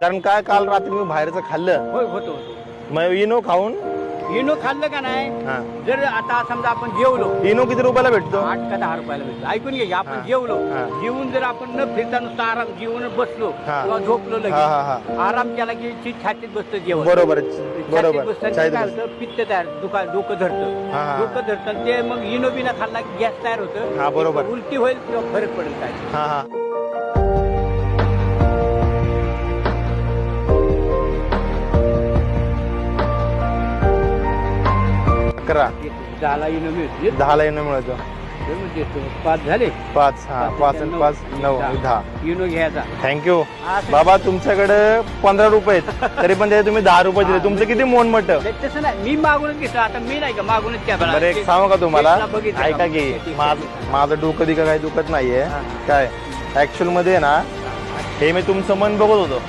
कारण काय काल रात्री मी बाहेरचं खाल्लं, होय होतो होतो. मग इनो खाऊन इनो खाल्लं का नाही, हा. जर आता समजा आपण जेवलो, इनो किती रुपयाला भेटतो? 8 का 10 रुपयाला भेटतो. ऐकून घे, हा. आपण जेवलो, हा. जेवून जर आपण न फिरता नुसतं आराम जेवून बसलो हा. किंवा झोपलो हा, हा, लगेच, आराम केला की छातीत बसतं जेवण. बरोबर छातीत बरोबर बसतं चाय काय दिवस. होतं, पित्त तयार, डोकं धरतं, हा, हा. डोकं धरतं, ते मग इनो बिना खाल्ला की गॅस तयार होतं. हा, बरोबर. उलटी होईल किंवा फरक पडेल काय. हा हा अकरा 10ला इनो मिळतो. 10ला इनो मिळतो. देतो. 5 झाले, 5 हा 5 आणि 5 9 10. इनो घ्यायचा. थँक्यू बाबा. तुमच्याकडे 15 रुपये आहेत, तरी पण ते तुम्ही 10 रुपये दिले. तुमचं किती मन मट. नाही, तसं नाही, मी मागूनच घेतलं. आता मी नाही का मागूनच घ्या बरं एक सांगू का तुम्हाला, ऐका की माझं डोकं दिका काही दुखत नाहीये काय. ऍक्च्युअल मध्ये ना, हे मी तुमचं मन बघत होतो.